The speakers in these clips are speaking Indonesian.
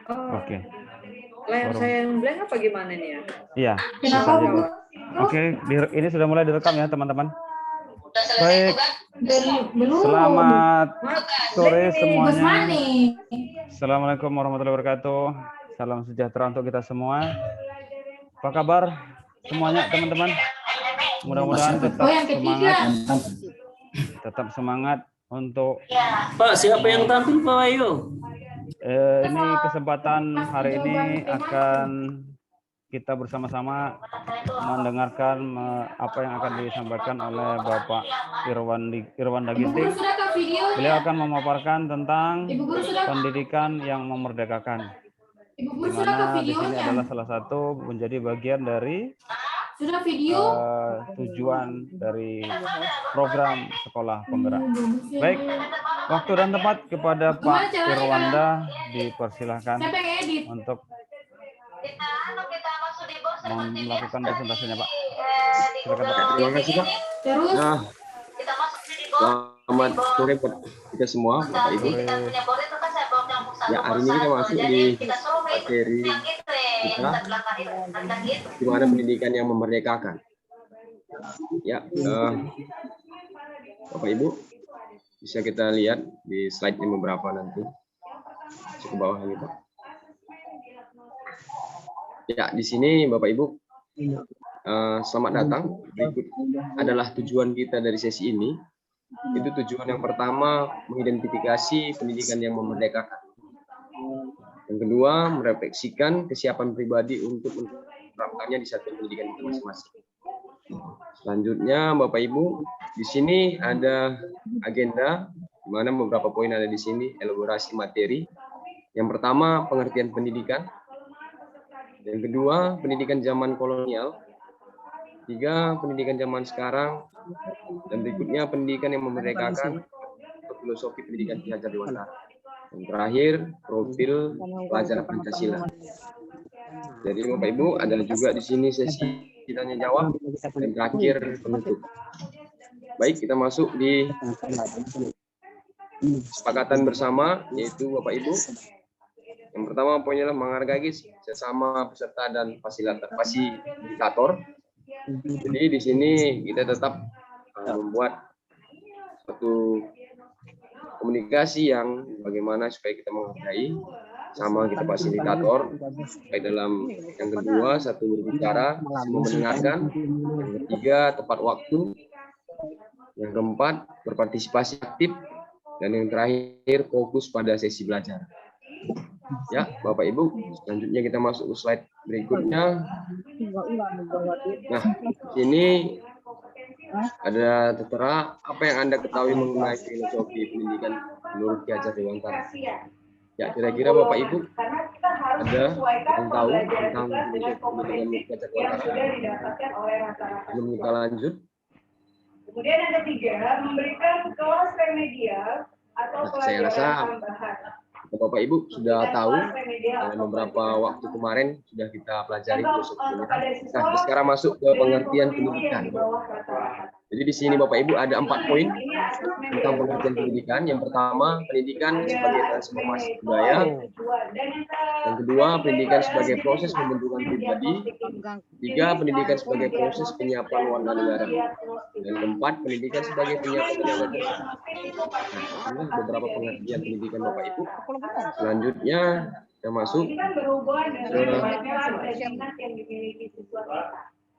Oh, Oke. layar saya yang blank apa gimana nih ya? Iya. Kenapa, Bu? Oke, ini sudah mulai direkam ya, teman-teman. Baik. Belum. Selamat sore Gus semuanya. Mani. Assalamualaikum warahmatullahi wabarakatuh. Salam sejahtera untuk kita semua. Apa kabar semuanya, teman-teman? Mudah-mudahan tetap semangat. Tetap semangat untuk Pak, siapa yang tampil Pak Wahyu? ini kesempatan hari ini akan kita bersama-sama mendengarkan apa yang akan disampaikan oleh Bapak Irwanda Ginting. Beliau akan memaparkan tentang pendidikan yang memerdekakan. Di mana di sini adalah salah satu menjadi bagian dari tujuan dari program sekolah penggerak. Baik, waktu dan tempat kepada Pak Irwanda dipersilahkan untuk melakukan presentasinya, Pak. Silakan, Pak. Terima kasih, Pak. Nah, selamat sore buat kita semua, Bapak Ibu. Ya, hari ini kita masuk di materi kita, di mana pendidikan yang memerdekakan. Ya, Bapak Ibu, bisa kita lihat di slide-nya beberapa nanti. Ke bawah lagi, Pak. Ya, di sini Bapak Ibu, selamat datang. Berikut adalah tujuan kita dari sesi ini. Itu tujuan yang pertama, mengidentifikasi pendidikan yang memerdekakan. Yang kedua, merefleksikan kesiapan pribadi untuk menerapkannya di satuan pendidikan kita masing-masing. Selanjutnya, Bapak Ibu, di sini ada agenda, di mana beberapa poin ada di sini, elaborasi materi. Yang pertama, pengertian pendidikan. Yang kedua, pendidikan zaman kolonial. Tiga, pendidikan zaman sekarang. Dan berikutnya, pendidikan yang memerdekakan atau filosofi pendidikan Ki Hajar Dewantara. Yang terakhir, profil pelajar Pancasila. Jadi Bapak Ibu, ada juga di sini sesi tanya jawab dan terakhir penutup. Baik, kita masuk di kesepakatan bersama, yaitu Bapak Ibu. Yang pertama poinnya adalah menghargai sesama peserta dan fasilitator. Jadi di sini kita tetap membuat suatu komunikasi yang bagaimana supaya kita menghargai sama kita fasilitator. Baik dalam yang kedua, satu berbicara, semua mendengarkan. Yang ketiga, tepat waktu. Yang keempat, berpartisipasi aktif. Dan yang terakhir, fokus pada sesi belajar. Ya, Bapak Ibu, selanjutnya kita masuk ke slide berikutnya. Nah, ini ada tertera apa yang Anda ketahui mengenai filosofi pendidikan menurut Ki Hajar Dewantara. Ya, kira-kira Bapak Ibu ada yang tahu tentang pendidikan Ki Hajar Dewantara? Sebelum kita lanjut. Kemudian yang ketiga, memberikan kelas remedial atau pelajaran tambahan. Bapak Ibu sudah tahu beberapa waktu kemarin sudah kita pelajari filosofi pendidikan. Nah, sekarang masuk ke pengertian pendidikan. Jadi di sini Bapak Ibu ada 4 poin tentang pengertian pendidikan. Yang pertama, pendidikan sebagai transformasi budaya. Yang kedua, pendidikan sebagai proses pembentukan pribadi. Tiga, pendidikan sebagai proses penyiapan warga negara. Dan keempat, pendidikan sebagai penyiapan tenaga kerja. Nah, ini beberapa pengertian pendidikan Bapak Ibu. Selanjutnya kita masuk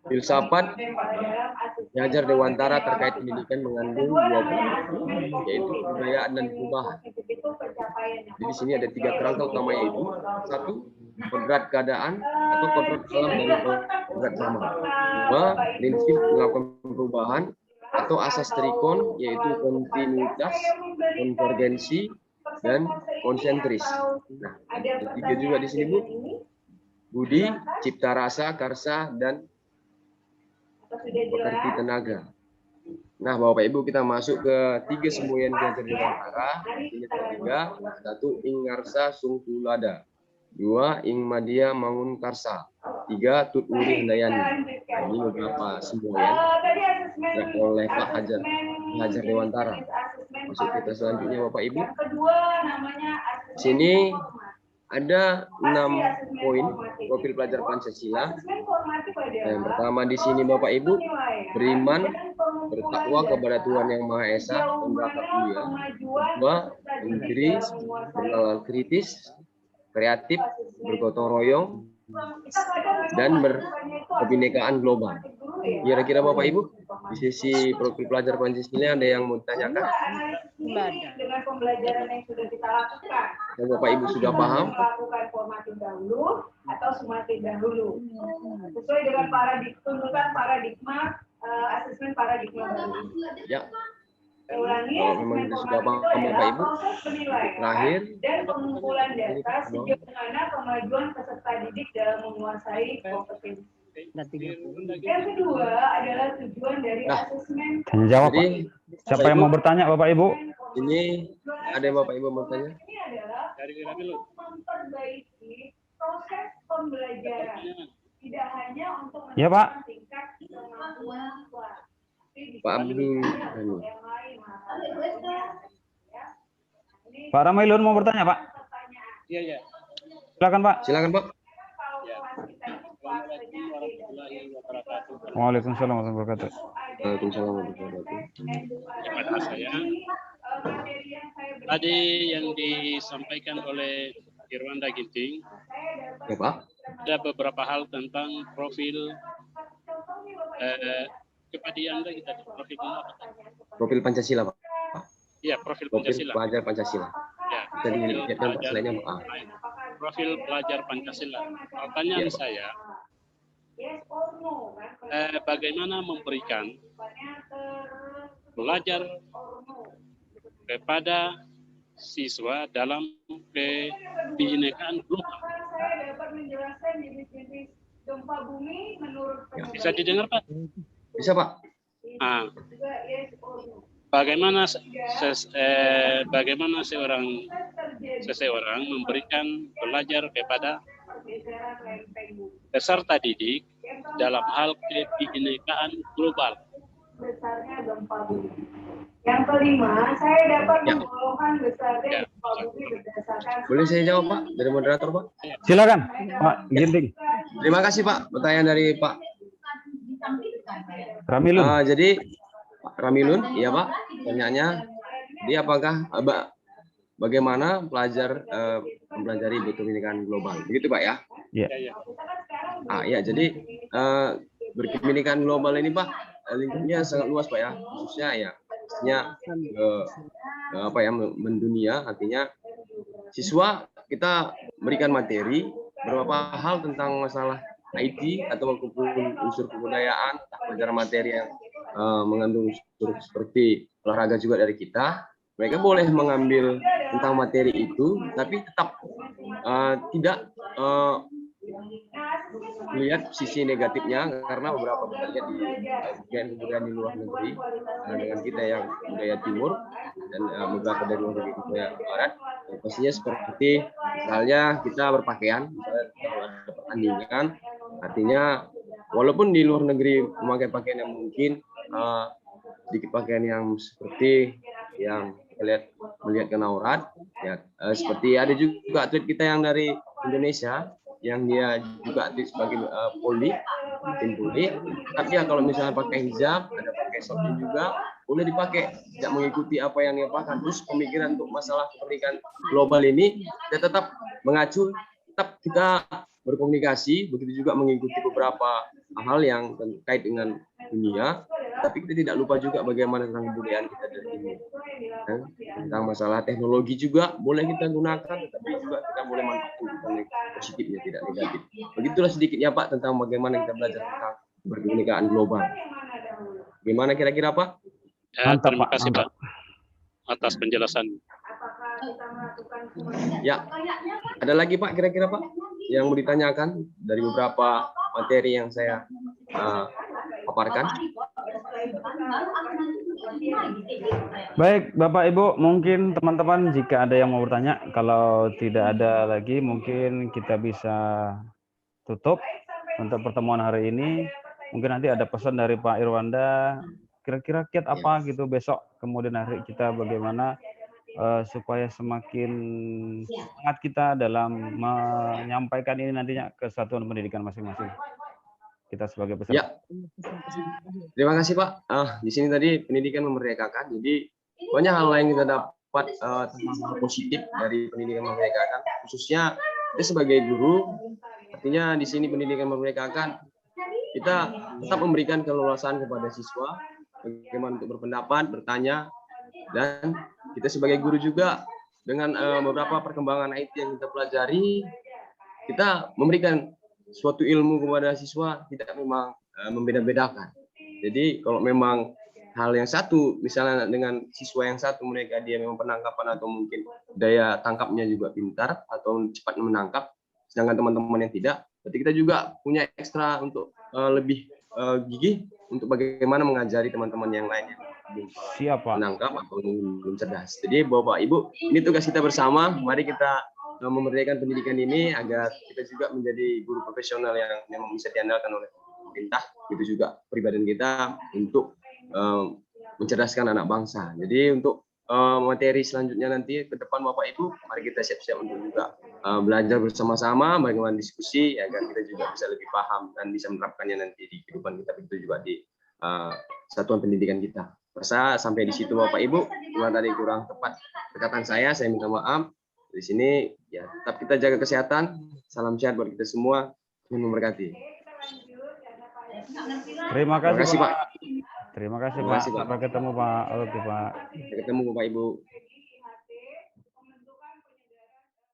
filsafat Ki Hajar Dewantara terkait pendidikan mengandung 2 buku, yaitu kebudayaan dan perubahan. Jadi di sini ada 3 kerangka utama, yaitu 1, kodrat keadaan atau kodrat alam dan kodrat zaman. 2, prinsip melakukan perubahan atau asas trikon, yaitu kontinuitas, konvergensi, dan konsentris. Nah, ada 3 juga di sini, Bu. Budi, cipta rasa, karsa, dan pekerti tenaga. Nah, Bapak Ibu, kita masuk ke 3 semboyan Ki Hajar Dewantara. Ini 3, 1, ing ngarsa sung tulada. 2, ing madia mangun karsa. 3, tut uri hendayani. Nah, ini beberapa semboyan oleh Pak Hajar Dewantara. Masuk kita selanjutnya Bapak Ibu. Sini ada 6 poin profil pelajar Pancasila. Yang pertama di sini Bapak Ibu, beriman, bertakwa kepada Tuhan Yang Maha Esa, memberakat mulia. Kedua, mandiri, bernalar kritis, kreatif, bergotong royong, dan berkebinekaan global. Kira-kira Bapak Ibu, di sisi profil pelajar Pancasila ada yang mau ditanyakan? Dengan pembelajaran yang sudah kita lakukan. Dan Bapak Ibu sudah paham? Melakukan formatif dahulu atau sumatif dahulu. Sesuai dengan tuntutan paradigma asesmen paradigma baru. Ya. Ulangi, Kalau memang sudah paham Bapak Ibu, terakhir dan pengumpulan data sejauh mana kemajuan peserta didik dalam menguasai kompetensi. Yang kedua adalah tujuan dari asesmen. Tanya jawab, Pak. Jadi, Siapa yang mau bertanya, Bapak Ibu? ini ada yang Bapak Ibu mau tanya? Ini adalah untuk memperbaiki proses pembelajaran, tidak hanya untuk Ya, Pak. meningkatkan tingkat kemampuan siswa. Pak Abdul. Pak Ramailun mau bertanya, Pak? Iya. Silakan, Pak. Silakan Pak. Waalaikumsalam warahmatullahi wabarakatuh. Waalaikumsalam warahmatullahi wabarakatuh. Kepada saya, tadi yang disampaikan oleh Irwanda Ginting, Ya Pak. ada beberapa hal tentang profil kepada Anda kita profil apa? Profil Pancasila Pak. Iya, profil Profil Pancasila. pelajar Pancasila. Ya, Jadi lihatkan Pak selainnya Pak. profil pelajar Pancasila. Pertanyaan Ya, Pak. saya, bagaimana memberikan belajar kepada siswa dalam kebinekaan global? Saya dapat menjelaskan jenis-jenis gempa bumi menurut Bisa didengar, Pak? Bisa Pak. Ah, juga yes or no. bagaimana bagaimana seseorang memberikan belajar kepada Pergeseran lempeng bumi. peserta didik dalam hal kebinekaan global? Besarnya gempa bumi. Yang kelima, saya dapat Ya. menggolongkan besarnya Ya. gempa bumi berdasarkan Boleh saya jawab Pak dari moderator Pak? Silakan, Pak Ginting. Terima kasih Pak. Pertanyaan dari Pak. Ramilun. Jadi Pak Ramilun, iya Pak. Pertanyaannya, dia apakah bagaimana pelajar mempelajari kebinekaan global? Begitu Pak ya? Ya. Ya, jadi berkebinekaan global ini Pak, lingkupnya sangat luas Pak ya. Khususnya ya, pastinya mendunia. Artinya siswa kita berikan materi beberapa hal tentang masalah IT atau unsur kebudayaan, pelajaran materi yang mengandung unsur seperti olahraga juga dari kita. Mereka boleh mengambil tentang materi itu, tapi tetap tidak melihat sisi negatifnya, karena beberapa budaya di luar negeri dengan kita yang budaya timur dan beberapa dari luar negeri budaya barat, pastinya seperti misalnya kita berpakaian, misalnya kalau ada pertandingan, artinya walaupun di luar negeri memakai pakaian yang mungkin sedikit pakaian yang seperti yang melihatkan aurat, ya seperti ada juga atlet kita yang dari Indonesia yang dia juga aktif sebagai tim poli, tapi ya kalau misalnya pakai hijab, ada pakai shortnya juga boleh dipakai, tidak mengikuti apa yang dia pakai. Terus pemikiran untuk masalah pernikahan global ini kita tetap mengacu, tetap kita berkomunikasi, begitu juga mengikuti beberapa hal yang terkait dengan dunia, tapi kita tidak lupa juga bagaimana tentang kebudayaan kita dari ini. Tentang masalah teknologi juga boleh kita gunakan, tapi juga kita boleh manfaatkan positifnya, tidak negatif. Begitulah sedikitnya Pak tentang bagaimana kita belajar tentang kebinekaan global. Gimana kira-kira Pak? Mantap, Terima Pak. kasih Mantap. Pak atas penjelasan. Ya, ada lagi Pak kira-kira Pak yang mau ditanyakan dari beberapa materi yang saya paparkan? Baik, Bapak Ibu, mungkin teman-teman jika ada yang mau bertanya, kalau tidak ada lagi mungkin kita bisa tutup untuk pertemuan hari ini. Mungkin nanti ada pesan dari Pak Irwanda, kira-kira kiat apa gitu besok, kemudian hari kita bagaimana supaya semakin semangat kita dalam menyampaikan ini nantinya ke satuan pendidikan masing-masing. Kita sebagai peserta. Ya, terima kasih Pak. Di sini tadi pendidikan memerdekakan, jadi banyak hal lain kita dapat tentang hal positif dari pendidikan memerdekakan, khususnya kita sebagai guru. Artinya di sini pendidikan memerdekakan, kita tetap memberikan keleluasaan kepada siswa, bagaimana untuk berpendapat, bertanya, dan kita sebagai guru juga dengan beberapa perkembangan IT yang kita pelajari, kita memberikan suatu ilmu kepada siswa, tidak memang membeda-bedakan. Jadi kalau memang hal yang satu, misalnya dengan siswa yang satu mereka dia memang penangkapan atau mungkin daya tangkapnya juga pintar atau cepat menangkap, sedangkan teman-teman yang tidak, berarti kita juga punya ekstra untuk lebih gigih untuk bagaimana mengajari teman-teman yang lain yang belum menangkap atau belum cerdas. Jadi Bapak Ibu, ini tugas kita bersama. Mari kita memerdekakan pendidikan ini agar kita juga menjadi guru profesional yang memang bisa diandalkan oleh pemerintah. Itu juga pribadian kita untuk mencerdaskan anak bangsa. Jadi untuk materi selanjutnya nanti ke depan Bapak Ibu, mari kita siap-siap untuk juga belajar bersama-sama, bagaimana diskusi agar kita juga bisa lebih paham dan bisa menerapkannya nanti di kehidupan kita, begitu juga di satuan pendidikan kita. Rasa sampai di situ Bapak Ibu, cuma tadi kurang tepat perkataan saya minta maaf. Di sini ya tetap kita jaga kesehatan. Salam sehat buat kita semua. Tuhan memberkati. Terima kasih Pak. Terima kasih Pak. Sampai ketemu Pak. Oke Pak. Sampai ketemu Bapak Ibu.